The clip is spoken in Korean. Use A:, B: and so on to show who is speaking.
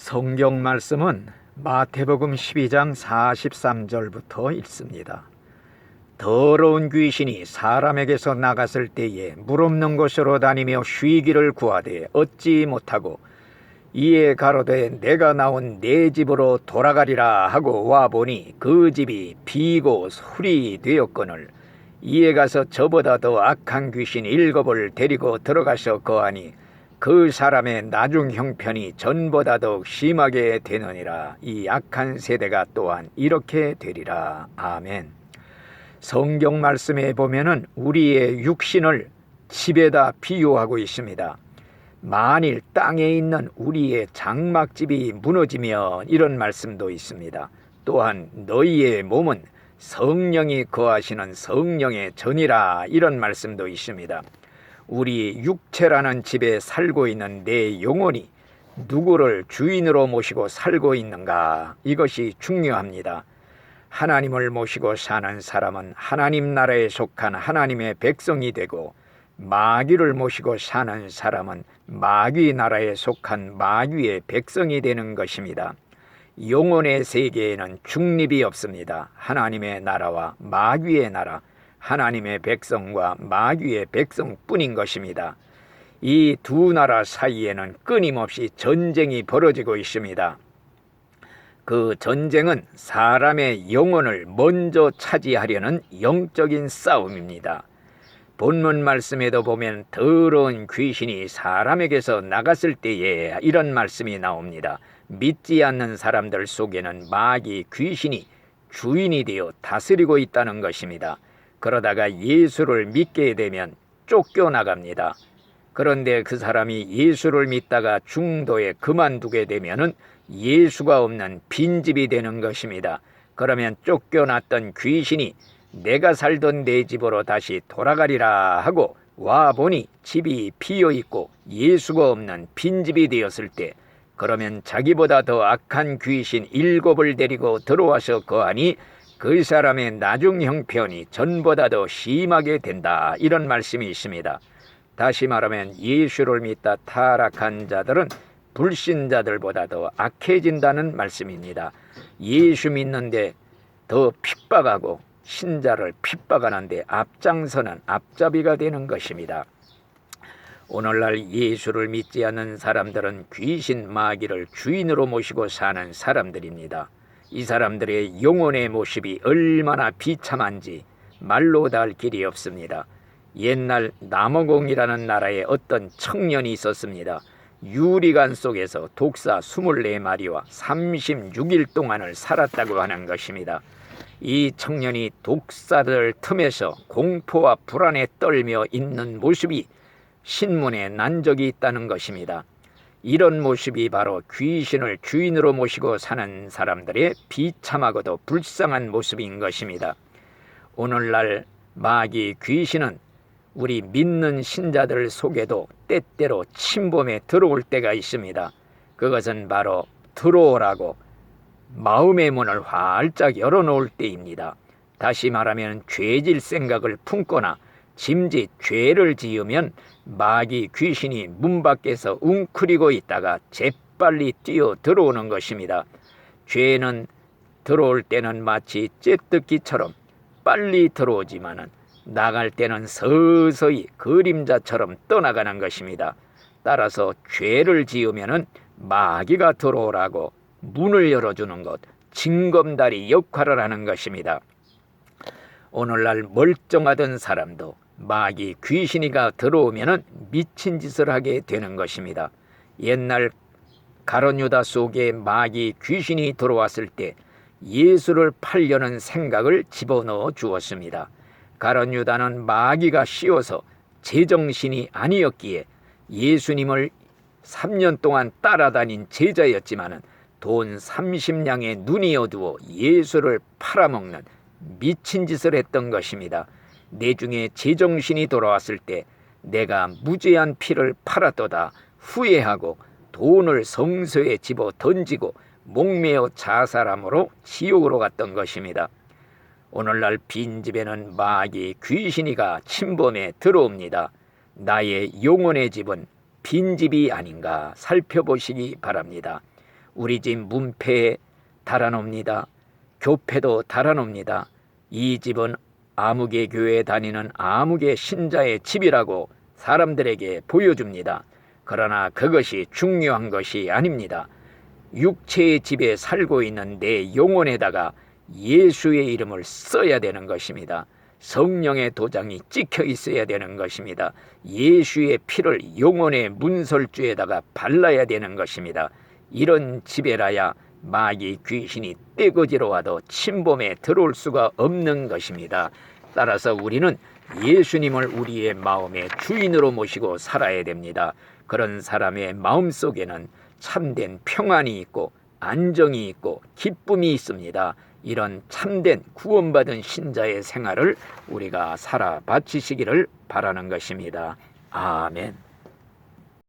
A: 성경 말씀은 마태복음 12장 43절부터 읽습니다. 더러운 귀신이 사람에게서 나갔을 때에 물 없는 곳으로 다니며 쉬기를 구하되 얻지 못하고 이에 가로되 내가 나온 내 집으로 돌아가리라 하고 와보니 그 집이 비고 술이 되었거늘 이에 가서 저보다 더 악한 귀신 7을 데리고 들어가서 거하니 그 사람의 나중 형편이 전보다 더욱 심하게 되느니라. 이 악한 세대가 또한 이렇게 되리라. 아멘. 성경 말씀에 보면은 우리의 육신을 집에다 비유하고 있습니다. 만일 땅에 있는 우리의 장막집이 무너지면 이런 말씀도 있습니다. 또한 너희의 몸은 성령이 거하시는 성령의 전이라 이런 말씀도 있습니다. 우리 육체라는 집에 살고 있는 내 영혼이 누구를 주인으로 모시고 살고 있는가, 이것이 중요합니다. 하나님을 모시고 사는 사람은 하나님 나라에 속한 하나님의 백성이 되고, 마귀를 모시고 사는 사람은 마귀 나라에 속한 마귀의 백성이 되는 것입니다. 영혼의 세계에는 중립이 없습니다. 하나님의 나라와 마귀의 나라, 하나님의 백성과 마귀의 백성뿐인 것입니다. 이 두 나라 사이에는 끊임없이 전쟁이 벌어지고 있습니다. 그 전쟁은 사람의 영혼을 먼저 차지하려는 영적인 싸움입니다. 본문 말씀에도 보면 더러운 귀신이 사람에게서 나갔을 때에 이런 말씀이 나옵니다. 믿지 않는 사람들 속에는 마귀 귀신이 주인이 되어 다스리고 있다는 것입니다. 그러다가 예수를 믿게 되면 쫓겨나갑니다. 그런데 그 사람이 예수를 믿다가 중도에 그만두게 되면은 예수가 없는 빈집이 되는 것입니다. 그러면 쫓겨났던 귀신이 내가 살던 내 집으로 다시 돌아가리라 하고 와보니 집이 비어있고 예수가 없는 빈집이 되었을 때, 그러면 자기보다 더 악한 귀신 7을 데리고 들어와서 거하니 그 사람의 나중 형편이 전보다 더 심하게 된다, 이런 말씀이 있습니다. 다시 말하면 예수를 믿다 타락한 자들은 불신자들보다 더 악해진다는 말씀입니다. 예수 믿는데 더 핍박하고 신자를 핍박하는데 앞장서는 앞잡이가 되는 것입니다. 오늘날 예수를 믿지 않는 사람들은 귀신 마귀를 주인으로 모시고 사는 사람들입니다. 이 사람들의 영혼의 모습이 얼마나 비참한지 말로 다 할 길이 없습니다. 옛날 남어공이라는 나라에 어떤 청년이 있었습니다. 유리관 속에서 독사 24마리와 36일 동안을 살았다고 하는 것입니다. 이 청년이 독사들 틈에서 공포와 불안에 떨며 있는 모습이 신문에 난 적이 있다는 것입니다. 이런 모습이 바로 귀신을 주인으로 모시고 사는 사람들의 비참하고도 불쌍한 모습인 것입니다. 오늘날 마귀 귀신은 우리 믿는 신자들 속에도 때때로 침범에 들어올 때가 있습니다. 그것은 바로 들어오라고 마음의 문을 활짝 열어놓을 때입니다. 다시 말하면 죄질 생각을 품거나 짐짓 죄를 지으면 마귀 귀신이 문 밖에서 웅크리고 있다가 재빨리 뛰어 들어오는 것입니다. 죄는 들어올 때는 마치 쬐뜨기처럼 빨리 들어오지만은 나갈 때는 서서히 그림자처럼 떠나가는 것입니다. 따라서 죄를 지으면은 마귀가 들어오라고 문을 열어주는 것, 징검다리 역할을 하는 것입니다. 오늘날 멀쩡하던 사람도 마귀 귀신이가 들어오면은 미친 짓을 하게 되는 것입니다. 옛날 가룟 유다 속에 마귀 귀신이 들어왔을 때 예수를 팔려는 생각을 집어넣어 주었습니다. 가룟 유다는 마귀가 씌워서 제정신이 아니었기에 예수님을 3년 동안 따라다닌 제자였지만은 돈 30냥에 눈이 어두워 예수를 팔아먹는 미친 짓을 했던 것입니다. 내중에 제정신이 돌아왔을 때 내가 무죄한 피를 팔았도다 후회하고 돈을 성소에 집어 던지고 목매어 자살함으로 지옥으로 갔던 것입니다. 오늘날 빈집에는 마귀 귀신이가 침범해 들어옵니다. 나의 영혼의 집은 빈집이 아닌가 살펴보시기 바랍니다. 우리 집 문패에 달아놉니다. 교패도 달아놉니다. 이 집은 아무개 교회에 다니는 아무개 신자의 집이라고 사람들에게 보여줍니다. 그러나 그것이 중요한 것이 아닙니다. 육체의 집에 살고 있는 내 영혼에다가 예수의 이름을 써야 되는 것입니다. 성령의 도장이 찍혀 있어야 되는 것입니다. 예수의 피를 영혼의 문설주에다가 발라야 되는 것입니다. 이런 집에라야 마귀 귀신이 떼거지로 와도 침범에 들어올 수가 없는 것입니다. 따라서 우리는 예수님을 우리의 마음의 주인으로 모시고 살아야 됩니다. 그런 사람의 마음속에는 참된 평안이 있고 안정이 있고 기쁨이 있습니다. 이런 참된 구원받은 신자의 생활을 우리가 살아 바치시기를 바라는 것입니다. 아멘.